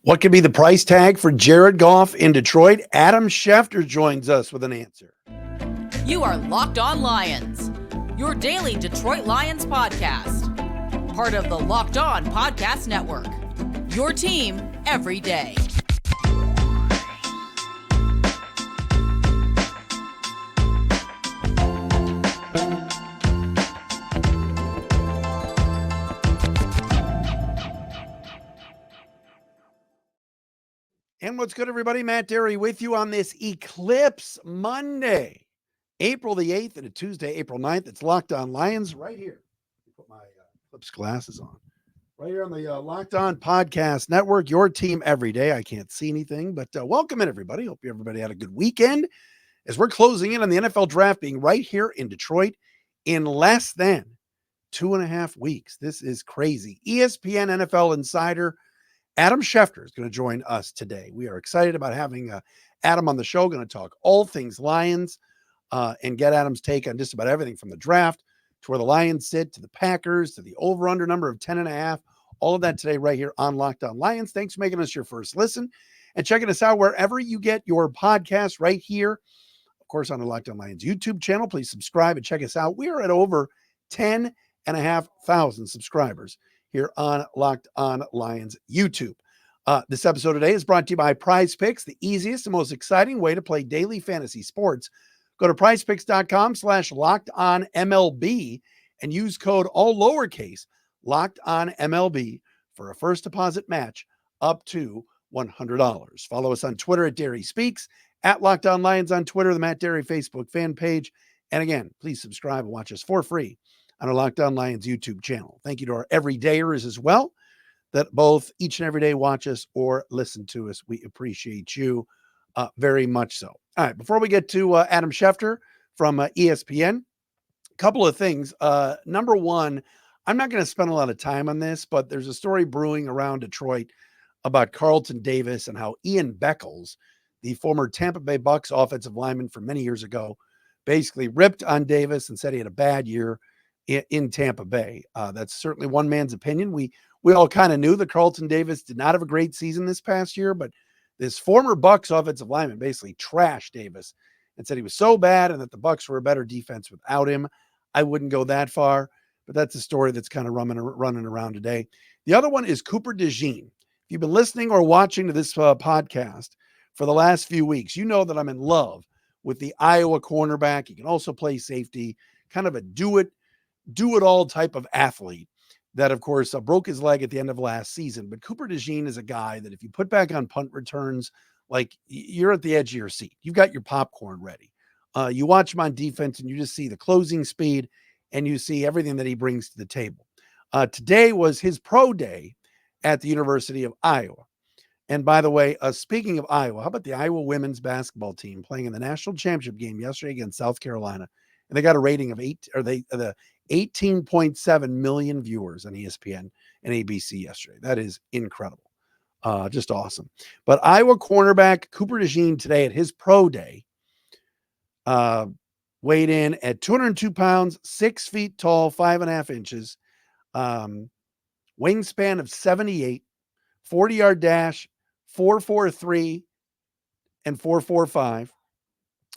What could be the price tag for Jared Goff in Detroit? Adam Schefter joins us with an answer. You are Locked On Lions, your daily Detroit Lions podcast. Part of the Locked On Podcast Network, your team every day. And what's good, everybody? Matt Derry with you on this Eclipse Monday, April the 8th, and a Tuesday, April 9th. It's Locked On Lions right here. Put my Eclipse glasses on. Right here on the Locked On Podcast Network, your team every day. I can't see anything, but welcome in, everybody. Hope everybody had a good weekend as we're closing in on the NFL draft being right here in Detroit in less than 2.5 weeks. This is crazy. ESPN NFL insider Adam Schefter is going to join us today. We are excited about having Adam on the show. Going to talk all things Lions and get Adam's take on just about everything from the draft to where the Lions sit, to the Packers, to the over-under number of 10.5. All of that today right here on Locked On Lions. Thanks for making us your first listen and checking us out wherever you get your podcast right here. Of course, on the Locked On Lions YouTube channel. Please subscribe and check us out. We are at over 10,500 subscribers here on Locked On Lions YouTube. This episode today is brought to you by PrizePicks, the easiest and most exciting way to play daily fantasy sports. Go to prizepicks.com/LockedOnMLB and use code all lowercase LockedOnMLB for a first deposit match up to $100. Follow us on Twitter at Derry Speaks, at Locked On Lions on Twitter, the Matt Derry Facebook fan page. And again, please subscribe and watch us for free on our Locked On Lions YouTube channel. Thank you to our everydayers as well that both each and every day watch us or listen to us. We appreciate you very much so. All right, before we get to Adam Schefter from ESPN, a couple of things. Number one, I'm not going to spend a lot of time on this, but there's a story brewing around Detroit about Carlton Davis and how Ian Beckles, the former Tampa Bay Bucks offensive lineman from many years ago, basically ripped on Davis and said he had a bad year in Tampa Bay. That's certainly one man's opinion. We all kind of knew that Carlton Davis did not have a great season this past year, but this former Bucks offensive lineman basically trashed Davis and said he was so bad and that the Bucks were a better defense without him. I wouldn't go that far, but that's a story that's kind of running around today. The other one is Cooper Dejean. If you've been listening or watching to this podcast for the last few weeks, you know that I'm in love with the Iowa cornerback. He can also play safety, kind of a do-it-all type of athlete that, of course, broke his leg at the end of last season. But Cooper Dejean is a guy that if you put back on punt returns, like you're at the edge of your seat. You've got your popcorn ready. You watch him on defense and you just see the closing speed and you see everything that he brings to the table. Today was his pro day at the University of Iowa. And by the way, speaking of Iowa, how about the Iowa women's basketball team playing in the national championship game yesterday against South Carolina? And they got a rating of 18.7 million viewers on ESPN and ABC yesterday. That is incredible. Just awesome. But Iowa cornerback Cooper Dejean today at his pro day weighed in at 202 pounds, 6 feet tall, 5.5 inches, wingspan of 78, 40-yard dash, 4.43 and 4.45.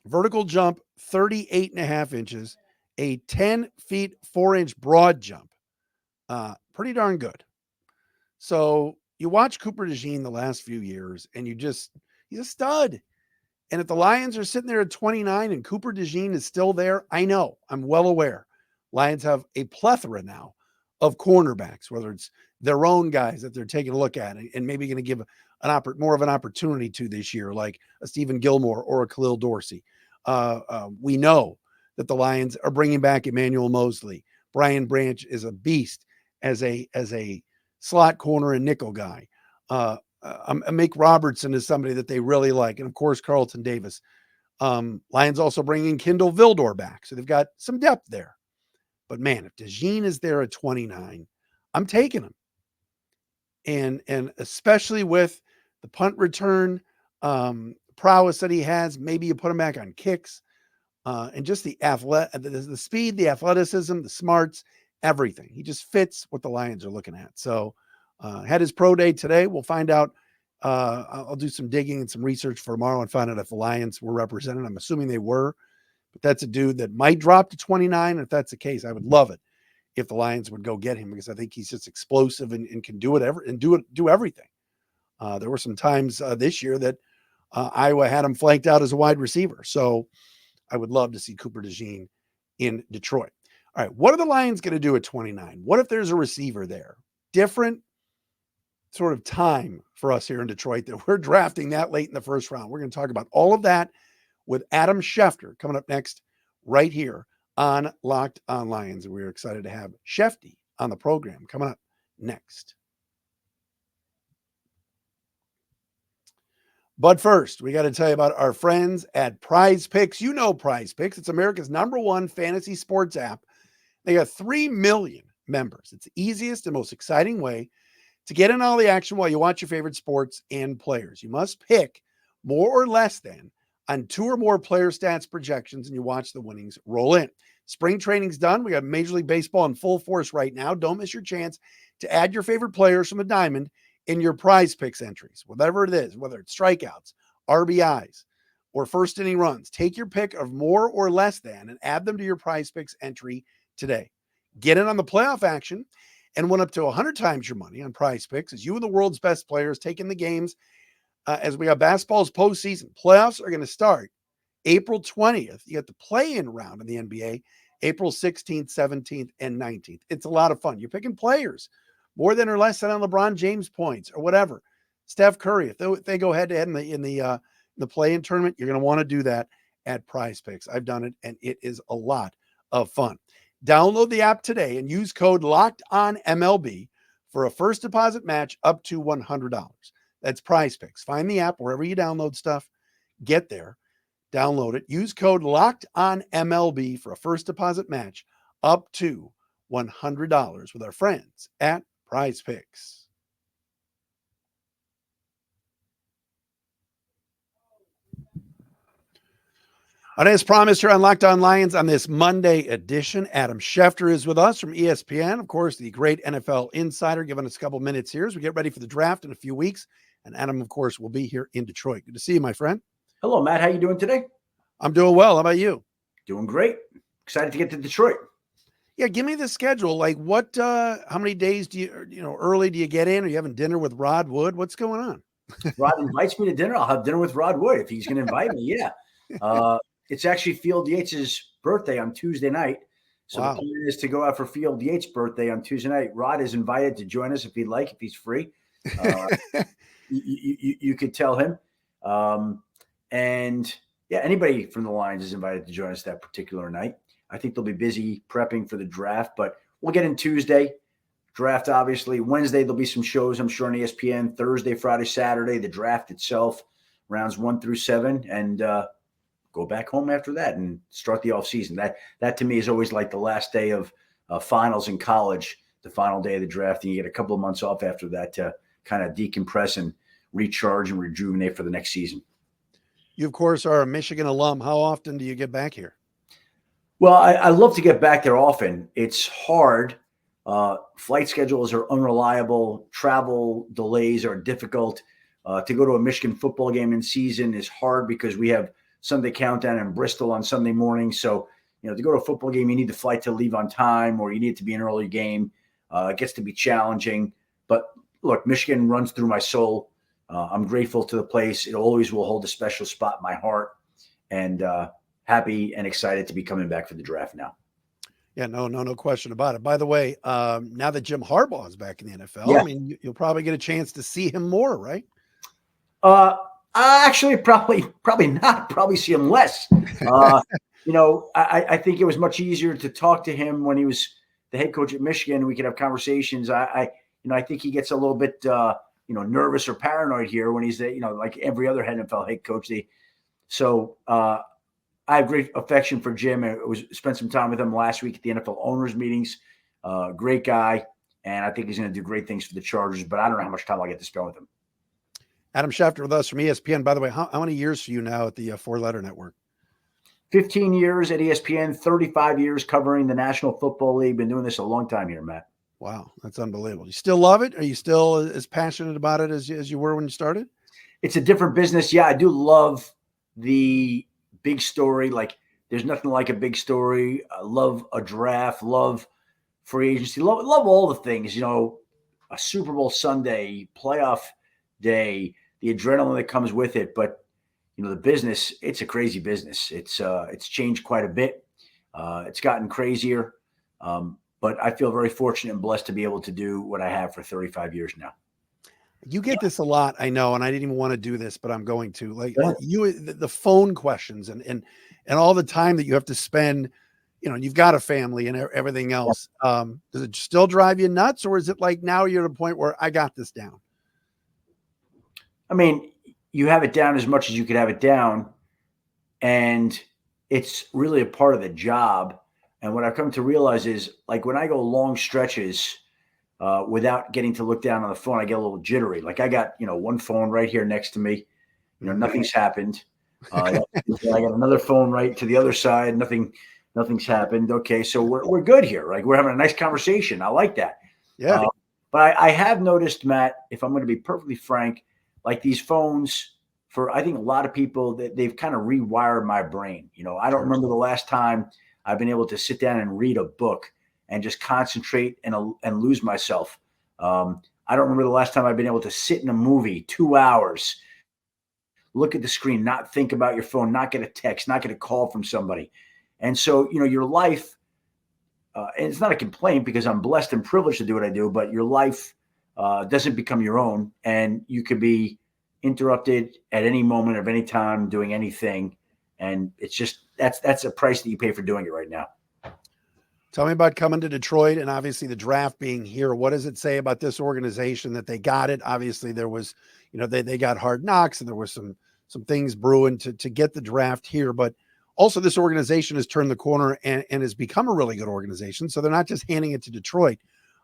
Vertical jump, 38.5 inches, a 10 feet, 4-inch broad jump. Pretty darn good. So you watch Cooper Dejean the last few years and he's a stud. And if the Lions are sitting there at 29 and Cooper Dejean is still there, I know, I'm well aware. Lions have a plethora now of cornerbacks, whether it's their own guys that they're taking a look at and maybe going to give more of an opportunity to this year, like a Stephen Gilmore or a Khalil Dorsey. We know that the Lions are bringing back Emmanuel Mosley. Brian Branch is a beast as a slot corner and nickel guy. Make Robertson is somebody that they really like. And of course, Carlton Davis. Lions also bringing Kindle Vildor back. So they've got some depth there. But man, if Dejean is there at 29, I'm taking him. And especially with the punt return prowess that he has, maybe you put him back on kicks and just the speed, the athleticism, the smarts, everything. He just fits what the Lions are looking at. So had his pro day today. We'll find out I'll do some digging and some research for tomorrow and find out if the Lions were represented. I'm assuming they were, but that's a dude that might drop to 29. If that's the case, I would love it if the Lions would go get him, because I think he's just explosive and can do do everything. There were some times this year that Iowa had him flanked out as a wide receiver. So I would love to see Cooper Dejean in Detroit. All right, what are the Lions going to do at 29? What if there's a receiver there? Different sort of time for us here in Detroit that we're drafting that late in the first round. We're going to talk about all of that with Adam Schefter coming up next right here on Locked On Lions. And we're excited to have Schefty on the program coming up next. But first, we got to tell you about our friends at PrizePicks. You know PrizePicks. It's America's #1 fantasy sports app. They got 3 million members. It's the easiest and most exciting way to get in all the action while you watch your favorite sports and players. You must pick more or less than on 2 or more player stats projections, and you watch the winnings roll in. Spring training's done. We got Major League Baseball in full force right now. Don't miss your chance to add your favorite players from a diamond in your PrizePicks entries, whatever it is, whether it's strikeouts, RBIs, or first inning runs. Take your pick of more or less than and add them to your PrizePicks entry today. Get in on the playoff action and win up to 100 times your money on PrizePicks as you and the world's best players take in the games as we got basketball's postseason. Playoffs are going to start April 20th. You got the play-in round in the NBA, April 16th, 17th, and 19th. It's a lot of fun. You're picking players more than or less than on LeBron James points or whatever. Steph Curry, if they go head to head in the play-in tournament, you're going to want to do that at PrizePicks. I've done it, and it is a lot of fun. Download the app today and use code LOCKEDONMLB for a first deposit match up to $100. That's PrizePicks. Find the app wherever you download stuff. Get there, download it. Use code LOCKEDONMLB for a first deposit match up to $100 with our friends at PrizePicks. And as promised here on Locked On Lions on this Monday edition, Adam Schefter is with us from ESPN. Of course, the great NFL insider, giving us a couple minutes here as we get ready for the draft in a few weeks. And Adam, of course, will be here in Detroit. Good to see you, my friend. Hello, Matt. How you doing today? I'm doing well. How about you? Doing great. Excited to get to Detroit. Yeah, give me the schedule. Like what, how many days do early do you get in? Are you having dinner with Rod Wood? What's going on? Rod invites me to dinner. I'll have dinner with Rod Wood if he's going to invite me. Yeah. It's actually Field Yates' birthday on Tuesday night. So wow. The plan is to go out for Field Yates' birthday on Tuesday night. Rod is invited to join us if he'd like, if he's free. You could tell him. And yeah, anybody from the Lions is invited to join us that particular night. I think they'll be busy prepping for the draft, but we'll get in Tuesday. Draft, obviously. Wednesday, there'll be some shows, I'm sure, on ESPN. Thursday, Friday, Saturday, the draft itself, rounds 1 through 7, and go back home after that and start the offseason. That to me is always like the last day of finals in college, the final day of the draft, and you get a couple of months off after that to kind of decompress and recharge and rejuvenate for the next season. You, of course, are a Michigan alum. How often do you get back here? Well, I love to get back there often. It's hard. Flight schedules are unreliable. Travel delays are difficult. To go to a Michigan football game in season is hard because we have Sunday countdown in Bristol on Sunday morning. So, to go to a football game, you need the flight to leave on time, or you need it to be an early game. It gets to be challenging. But look, Michigan runs through my soul. I'm grateful to the place. It always will hold a special spot in my heart. And happy and excited to be coming back for the draft now. Yeah, no question about it. By the way, now that Jim Harbaugh is back in the NFL, yeah. I mean, you'll probably get a chance to see him more, right? Actually, probably not. Probably see him less. I think it was much easier to talk to him when he was the head coach at Michigan. We could have conversations. I think he gets a little bit, nervous or paranoid here when he's like every other NFL head coach. I have great affection for Jim. I spent some time with him last week at the NFL owners meetings. Great guy, and I think he's going to do great things for the Chargers. But I don't know how much time I'll get to spend with him. Adam Schefter with us from ESPN. By the way, how many years for you now at the four-letter network? 15 years at ESPN, 35 years covering the National Football League. Been doing this a long time here, Matt. Wow, that's unbelievable. You still love it? Are you still as passionate about it as you were when you started? It's a different business. Yeah, I do love the big story. Like, there's nothing like a big story. I love a draft, love free agency, love all the things, a Super Bowl Sunday, playoff day, the adrenaline that comes with it. But, the business, it's a crazy business. It's changed quite a bit. It's gotten crazier. But I feel very fortunate and blessed to be able to do what I have for 35 years now. You get this a lot, I know, and I didn't even want to do this, but I'm going to. Like the phone questions and all the time that you have to spend, you've got a family and everything else. Does it still drive you nuts, or is it like now you're at a point where I got this down? I mean, you have it down as much as you could have it down, and it's really a part of the job. And what I've come to realize is, like, when I go long stretches without getting to look down on the phone, I get a little jittery. Like, I got, one phone right here next to me. Nothing's happened. I got another phone right to the other side. Nothing's happened. Okay, so we're good here. Like, we're having a nice conversation. I like that. Yeah. But I have noticed, Matt, if I'm going to be perfectly frank, like these phones, for I think a lot of people, that they've kind of rewired my brain. I don't remember the last time I've been able to sit down and read a book and just concentrate and lose myself. I don't remember the last time I've been able to sit in a movie 2 hours, look at the screen, not think about your phone, not get a text, not get a call from somebody. And so, your life, and it's not a complaint because I'm blessed and privileged to do what I do, but your life doesn't become your own, and you could be interrupted at any moment of any time doing anything. And it's just, that's a price that you pay for doing it right now. Tell me about coming to Detroit and obviously the draft being here. What does it say about this organization that they got it? Obviously there was, they got hard knocks and there was some things brewing to get the draft here, but also this organization has turned the corner and has become a really good organization. So they're not just handing it to Detroit.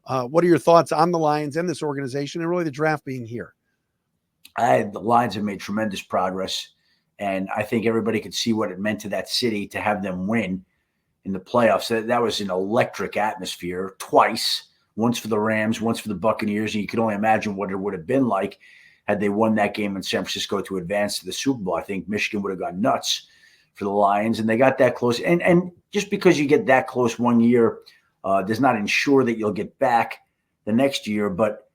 What are your thoughts on the Lions and this organization and really the draft being here? The Lions have made tremendous progress, and I think everybody could see what it meant to that city to have them win in the playoffs. That was an electric atmosphere twice, once for the Rams, once for the Buccaneers. And you could only imagine what it would have been like had they won that game in San Francisco to advance to the Super Bowl. I think Michigan would have gone nuts for the Lions, and they got that close. And just because you get that close one year does not ensure that you'll get back the next year. But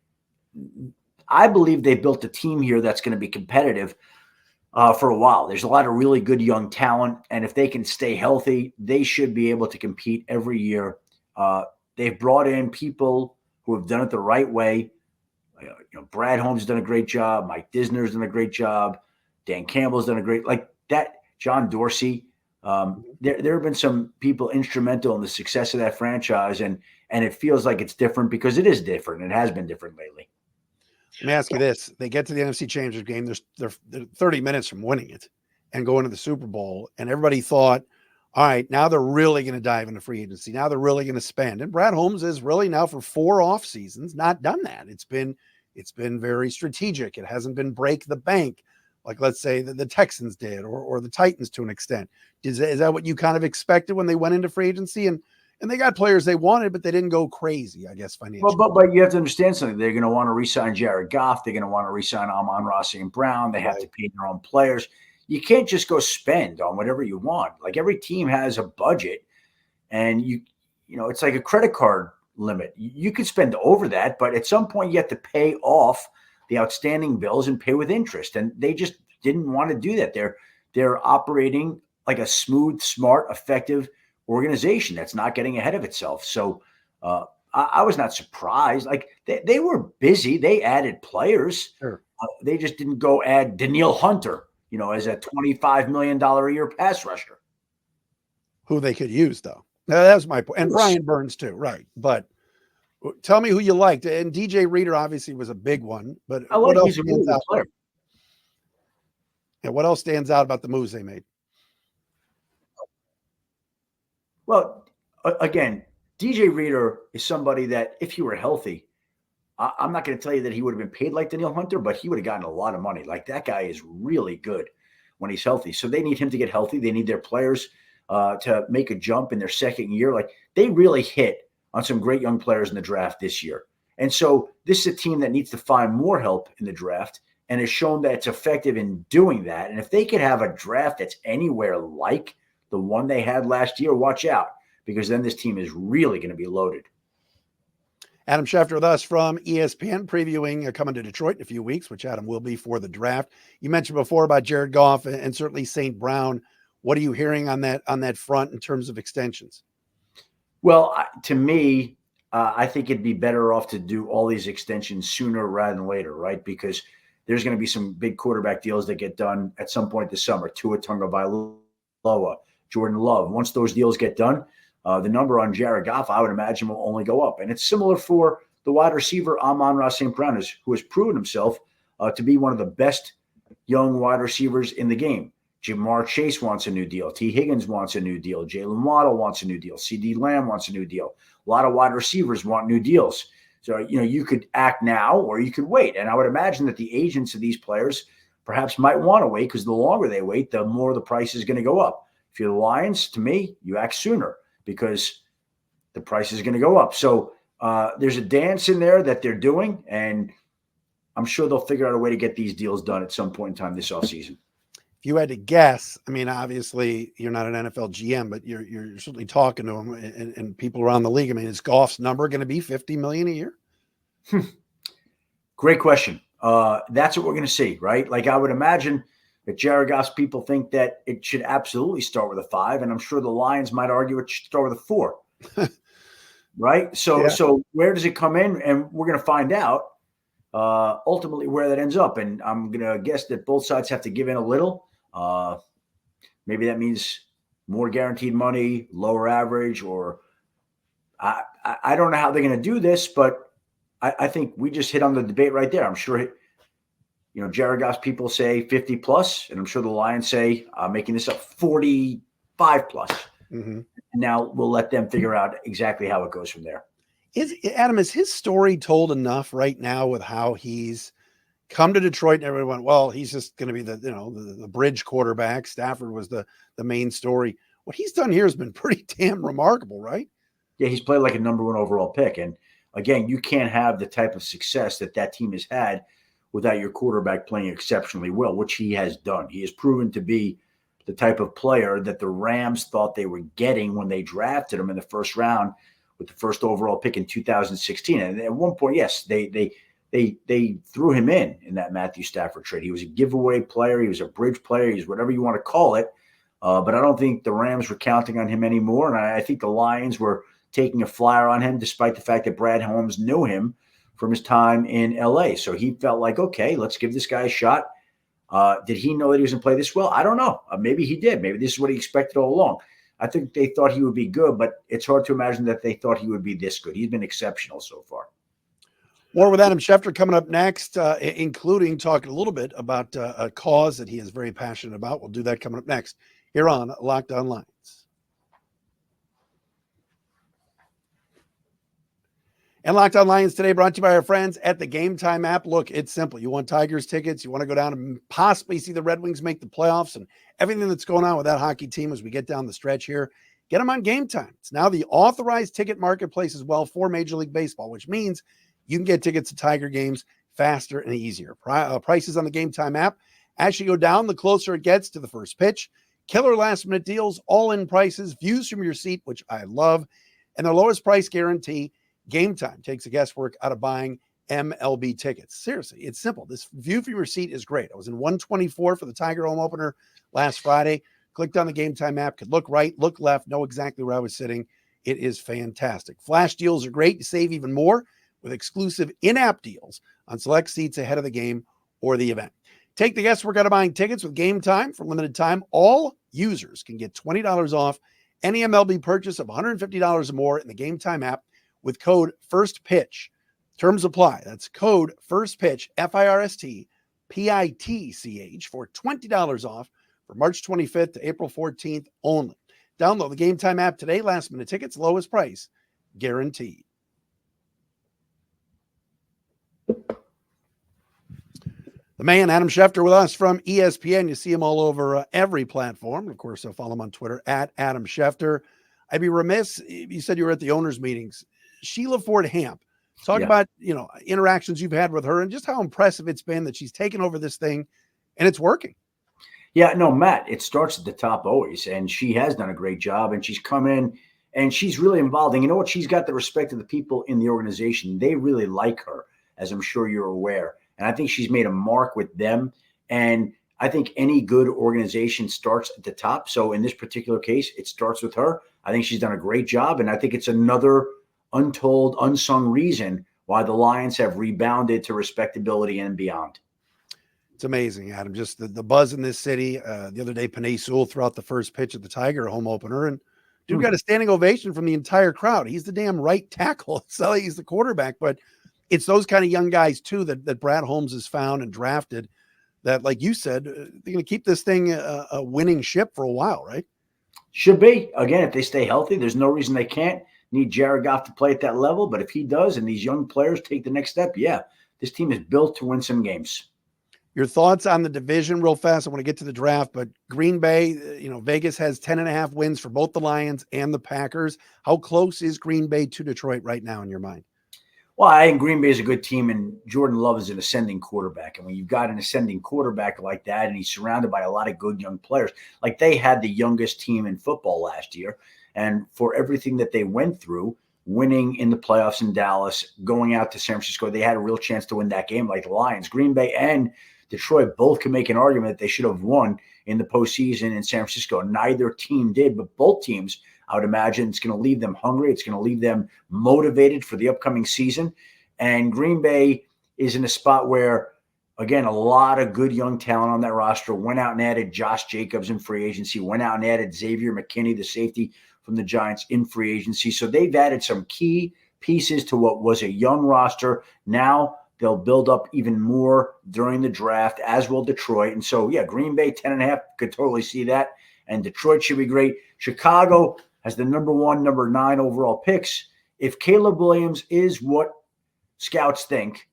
I believe they built a team here that's going to be competitive for a while. There's a lot of really good young talent, and if they can stay healthy, they should be able to compete every year. They've brought in people who have done it the right way. Brad Holmes has done a great job. Mike Disner's done a great job. Dan Campbell's done a great, like that. John Dorsey. There have been some people instrumental in the success of that franchise, and it feels like it's different because it is different. It has been different lately. Let me ask you this. They get to the NFC Championship game. They're 30 minutes from winning it and going to the Super Bowl. And everybody thought, all right, now they're really going to dive into free agency. Now they're really going to spend. And Brad Holmes is really now for 4 off seasons not done that. It's been very strategic. It hasn't been break the bank like, let's say, the Texans did or the Titans to an extent. Is that what you kind of expected when they went into free agency? And they got players they wanted, but they didn't go crazy, I guess, financially. Well, but you have to understand something. They're going to want to re-sign Jared Goff. They're going to want to re-sign Amon-Ra St. Brown. They have to pay their own players. You can't just go spend on whatever you want. Like, every team has a budget, and it's like a credit card limit. You can spend over that, but at some point you have to pay off the outstanding bills and pay with interest. And they just didn't want to do that. They're operating like a smooth, smart, effective organization that's not getting ahead of itself. So I was not surprised. Like, they were busy. They added players. Sure. They just didn't go add Danielle Hunter, as a $25 million a year pass rusher. Who they could use, though. That's my point. And Brian Burns too, right? But tell me who you liked. And DJ Reader obviously was a big one. But what else stands out? Yeah, what else stands out about the moves they made? Well, again, DJ Reader is somebody that, if he were healthy, I'm not going to tell you that he would have been paid like Danielle Hunter, but he would have gotten a lot of money. Like, that guy is really good when he's healthy. So they need him to get healthy. They need their players to make a jump in their second year. Like, they really hit on some great young players in the draft this year. And so this is a team that needs to find more help in the draft and has shown that it's effective in doing that. And if they could have a draft that's anywhere like the one they had last year, watch out, because then this team is really going to be loaded. Adam Schefter with us from ESPN, previewing coming to Detroit in a few weeks, which Adam will be for the draft. You mentioned before about Jared Goff and certainly St. Brown. What are you hearing on that front in terms of extensions? Well, to me, I think it'd be better off to do all these extensions sooner rather than later, right? Because there's going to be some big quarterback deals that get done at some point this summer. Tua Tagovailoa, Jordan Love. Once those deals get done, the number on Jared Goff, I would imagine, will only go up. And it's similar for the wide receiver, Amon-Ra St. Brown, who has proven himself to be one of the best young wide receivers in the game. Jamar Chase wants a new deal. T. Higgins wants a new deal. Jalen Waddle wants a new deal. C.D. Lamb wants a new deal. A lot of wide receivers want new deals. So, you could act now or you could wait. And I would imagine that the agents of these players perhaps might want to wait, because the longer they wait, the more the price is going to go up. If you're the Lions, to me, you act sooner because the price is going to go up. So there's a dance in there that they're doing, and I'm sure they'll figure out a way to get these deals done at some point in time this offseason. If you had to guess, I mean, obviously you're not an NFL GM, but you're certainly talking to them and people around the league. I mean, is Goff's number going to be $50 million a year? Great question. That's what we're going to see, right? Like, I would imagine that Jared Goff's people think that it should absolutely start with a 5, and I'm sure the Lions might argue it should start with a 4. Right? So where does it come in? And we're going to find out ultimately where that ends up. And I'm going to guess that both sides have to give in a little. Maybe that means more guaranteed money, lower average, or I don't know how they're going to do this, but I think we just hit on the debate right there. I'm sure, Jared Goff's people say 50 plus, and I'm sure the Lions say, making this up, 45 plus. Mm-hmm. And now we'll let them figure out exactly how it goes from there. Adam, is his story told enough right now with how he's come to Detroit and everyone went, well, he's just going to be the bridge quarterback. Stafford was the main story. What he's done here has been pretty damn remarkable, right? Yeah, he's played like a number 1 overall pick. And again, you can't have the type of success that team has had without your quarterback playing exceptionally well, which he has done. He has proven to be the type of player that the Rams thought they were getting when they drafted him in the first round with the first overall pick in 2016. And at one point, yes, they threw him in that Matthew Stafford trade. He was a giveaway player. He was a bridge player. He's whatever you want to call it. But I don't think the Rams were counting on him anymore. And I think the Lions were taking a flyer on him, despite the fact that Brad Holmes knew him from his time in LA. So he felt like, okay, let's give this guy a shot. Did he know that he was going to play this well? I don't know. Maybe he did. Maybe this is what he expected all along. I think they thought he would be good, but it's hard to imagine that they thought he would be this good. He's been exceptional so far. More with Adam Schefter coming up next, including talking a little bit about a cause that he is very passionate about. We'll do that coming up next here on Locked On Lions. And Locked On Lions today brought to you by our friends at the Game Time app. Look, it's simple. You want Tigers tickets. You want to go down and possibly see the Red Wings make the playoffs and everything that's going on with that hockey team as we get down the stretch here. Get them on Game Time. It's now the authorized ticket marketplace as well for Major League Baseball, which means you can get tickets to Tiger games faster and easier. Prices on the Game Time app actually go down the closer it gets to the first pitch. Killer last-minute deals, all-in prices, views from your seat, which I love, and their lowest price guarantee. Game Time takes the guesswork out of buying MLB tickets. Seriously, it's simple. This view from your seat is great. I was in 124 for the Tiger home opener last Friday. Clicked on the Game Time app, could look right, look left, know exactly where I was sitting. It is fantastic. Flash deals are great. You save even more with exclusive in-app deals on select seats ahead of the game or the event. Take the guesswork out of buying tickets with Game Time. For limited time, all users can get $20 off any MLB purchase of $150 or more in the Game Time app with code FIRSTPITCH. Terms apply. That's code FIRSTPITCH, FIRSTPITCH, for $20 off for March 25th to April 14th only. Download the Game Time app today. Last minute tickets, lowest price guaranteed. The man, Adam Schefter, with us from ESPN. You see him all over every platform. Of course, follow him on Twitter at Adam Schefter. I'd be remiss, you said you were at the owners' meetings. Sheila Ford Hamp. Talk about, interactions you've had with her and just how impressive it's been that she's taken over this thing and it's working. Yeah, no, Matt, it starts at the top always. And she has done a great job, and she's come in and she's really involved. And you know what? She's got the respect of the people in the organization. They really like her, as I'm sure you're aware. And I think she's made a mark with them. And I think any good organization starts at the top. So in this particular case, it starts with her. I think she's done a great job. And I think it's another untold, unsung reason why the Lions have rebounded to respectability and beyond. It's amazing, Adam. Just the buzz in this city. The other day, Panay Sewell threw out the first pitch at the Tiger home opener, and dude got a standing ovation from the entire crowd. He's the damn right tackle. It's not like he's the quarterback, but it's those kind of young guys too that Brad Holmes has found and drafted that, like you said, they're going to keep this thing a winning ship for a while, right? Should be. Again, if they stay healthy, there's no reason they can't. Need Jared Goff to play at that level, but if he does and these young players take the next step, yeah, this team is built to win some games. Your thoughts on the division real fast. I want to get to the draft, but Green Bay, Vegas has 10.5 wins for both the Lions and the Packers. How close is Green Bay to Detroit right now in your mind? Well, I think Green Bay is a good team, and Jordan Love is an ascending quarterback. And when you've got an ascending quarterback like that, and he's surrounded by a lot of good young players, like they had the youngest team in football last year. And for everything that they went through, winning in the playoffs in Dallas, going out to San Francisco, they had a real chance to win that game like the Lions. Green Bay and Detroit both can make an argument that they should have won in the postseason in San Francisco. Neither team did, but both teams, I would imagine, it's going to leave them hungry. It's going to leave them motivated for the upcoming season. And Green Bay is in a spot where, again, a lot of good young talent on that roster. Went out and added Josh Jacobs in free agency. Went out and added Xavier McKinney, the safety from the Giants, in free agency. So they've added some key pieces to what was a young roster. Now they'll build up even more during the draft, as will Detroit. And so, yeah, Green Bay 10.5, could totally see that. And Detroit should be great. Chicago has the number 1, number 9 overall picks. If Caleb Williams is what scouts think,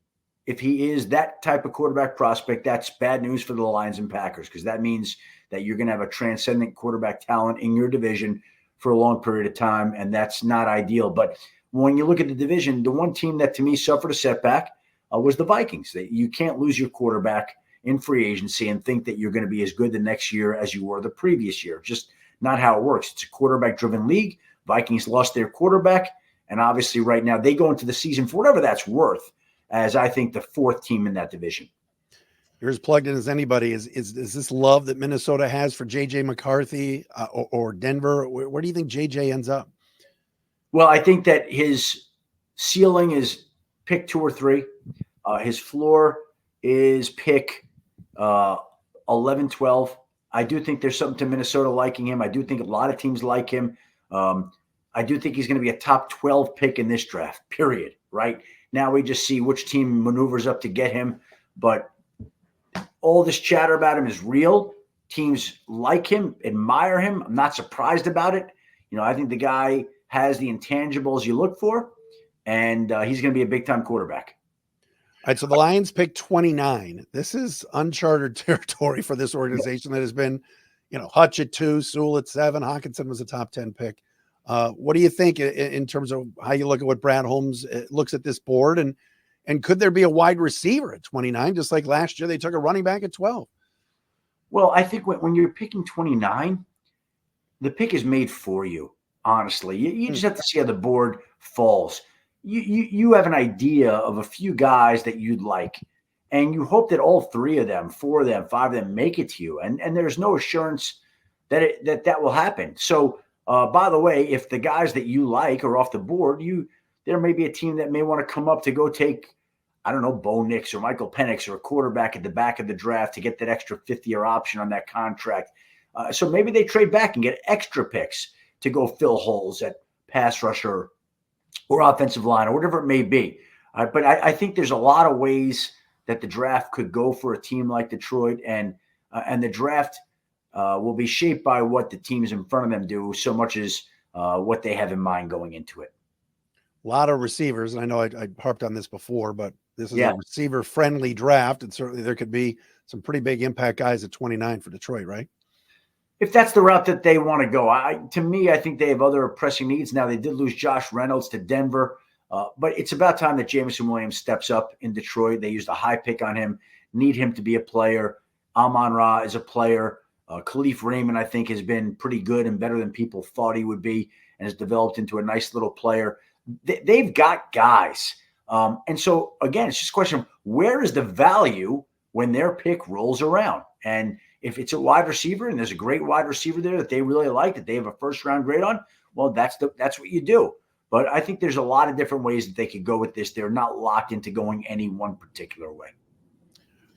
if he is that type of quarterback prospect, that's bad news for the Lions and Packers, because that means that you're going to have a transcendent quarterback talent in your division for a long period of time, and that's not ideal. But when you look at the division, the one team that to me suffered a setback was the Vikings. You can't lose your quarterback in free agency and think that you're going to be as good the next year as you were the previous year. Just not how it works. It's a quarterback-driven league. Vikings lost their quarterback, and obviously right now they go into the season for whatever that's worth, as I think the 4th team in that division. You're as plugged in as anybody. Is this love that Minnesota has for J.J. McCarthy or Denver? Where do you think J.J. ends up? Well, I think that his ceiling is pick 2 or 3. His floor is pick 11, 12. I do think there's something to Minnesota liking him. I do think a lot of teams like him. I do think he's going to be a top 12 pick in this draft, period, right? Now we just see which team maneuvers up to get him. But all this chatter about him is real. Teams like him, admire him. I'm not surprised about it. I think the guy has the intangibles you look for, and he's going to be a big-time quarterback. All right, so the Lions pick 29. This is uncharted territory for this organization that has been, Hutch at 2, Sewell at 7, Hockenson was a top 10 pick. What do you think in terms of how you look at what Brad Holmes looks at this board, and could there be a wide receiver at 29, just like last year they took a running back at 12? Well, I think when you're picking 29, the pick is made for you, honestly. You just have to see how the board falls. You have an idea of a few guys that you'd like, and you hope that all 3 of them, 4 of them, 5 of them make it to you. And there's no assurance that that will happen. So, by the way, if the guys that you like are off the board, there may be a team that may want to come up to go take, I don't know, Bo Nix or Michael Penix or a quarterback at the back of the draft to get that extra 5th-year option on that contract. So maybe they trade back and get extra picks to go fill holes at pass rusher or offensive line or whatever it may be. But I think there's a lot of ways that the draft could go for a team like Detroit, and the draft will be shaped by what the teams in front of them do so much as what they have in mind going into it. A lot of receivers, and I know I harped on this before, but this is a receiver-friendly draft, and certainly there could be some pretty big impact guys at 29 for Detroit, right? If that's the route that they want to go. To me, I think they have other pressing needs. Now, they did lose Josh Reynolds to Denver. But it's about time that Jameson Williams steps up in Detroit. They used a high pick on him, need him to be a player. Amon-Ra is a player. Khalif Raymond, I think, has been pretty good and better than people thought he would be and has developed into a nice little player. They've got guys. And so, again, it's just a question of where is the value when their pick rolls around? And if it's a wide receiver and there's a great wide receiver there that they really like, that they have a first-round grade on, well, that's what you do. But I think there's a lot of different ways that they could go with this. They're not locked into going any one particular way.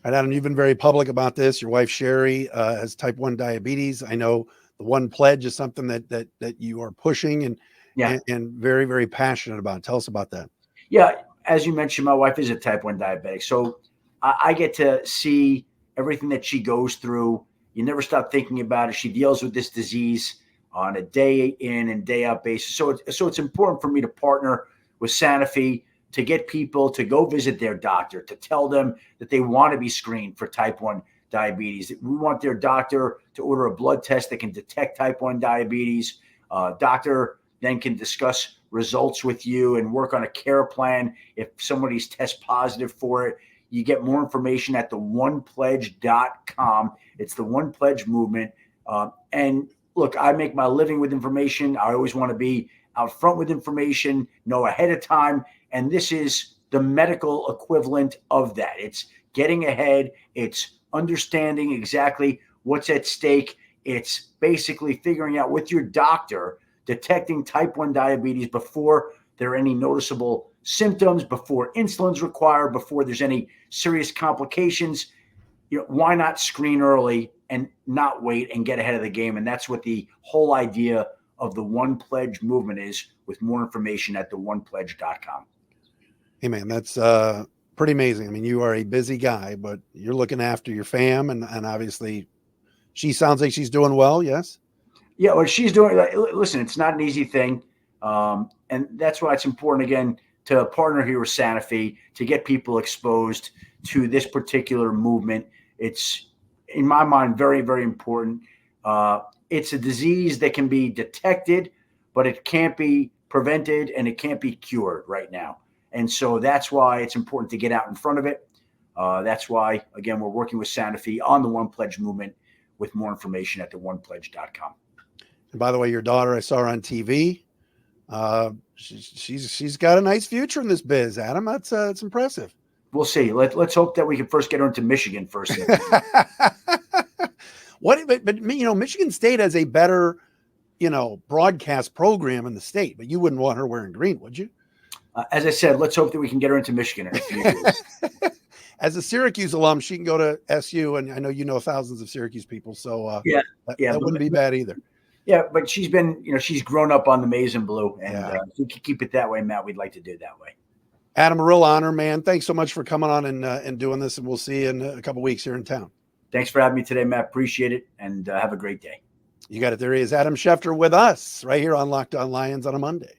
All right, Adam, you've been very public about this. Your wife, Sherry, has type 1 diabetes. I know the One Pledge is something that you are pushing and very, very passionate about. Tell us about that. Yeah, as you mentioned, my wife is a type 1 diabetic. So I get to see everything that she goes through. You never stop thinking about it. She deals with this disease on a day in and day out basis. So it's important for me to partner with Sanofi to get people to go visit their doctor, to tell them that they want to be screened for type 1 diabetes. We want their doctor to order a blood test that can detect type 1 diabetes. Doctor then can discuss results with you and work on a care plan if somebody's test positive for it. You get more information at theonepledge.com. It's the One Pledge movement. And look, I make my living with information. I always want to be out front with information, know ahead of time. And this is the medical equivalent of that. It's getting ahead. It's understanding exactly what's at stake. It's basically figuring out with your doctor, detecting type 1 diabetes before there are any noticeable symptoms, before insulin's required, before there's any serious complications. Why not screen early and not wait and get ahead of the game? And that's what the whole idea of the One Pledge movement is, with more information at theonepledge.com. Hey, man, that's pretty amazing. I mean, you are a busy guy, but you're looking after your fam, and obviously she sounds like she's doing well, yes? Yeah, what she's doing, listen, it's not an easy thing. And that's why it's important, again, to partner here with Sanofi to get people exposed to this particular movement. It's, in my mind, very, very important. It's a disease that can be detected, but it can't be prevented and it can't be cured right now. And so that's why it's important to get out in front of it. That's why, again, we're working with Sanofi on the One Pledge movement, with more information at theonepledge.com. And by the way, your daughter, I saw her on TV. She's got a nice future in this biz, Adam. That's impressive. We'll see. Let's hope that we can first get her into Michigan first. But Michigan State has a better, broadcast program in the state, but you wouldn't want her wearing green, would you? As I said, let's hope that we can get her into Michigan in a few years. As a Syracuse alum, she can go to SU, and I know you know thousands of Syracuse people, so that wouldn't be bad either. Yeah, but she's been, she's grown up on the maize and blue, and if we can keep it that way, Matt, we'd like to do it that way. Adam, a real honor, man. Thanks so much for coming on and doing this, and we'll see you in a couple weeks here in town. Thanks for having me today, Matt. Appreciate it, and have a great day. You got it. There he is, Adam Schefter, with us right here on Locked On Lions on a Monday.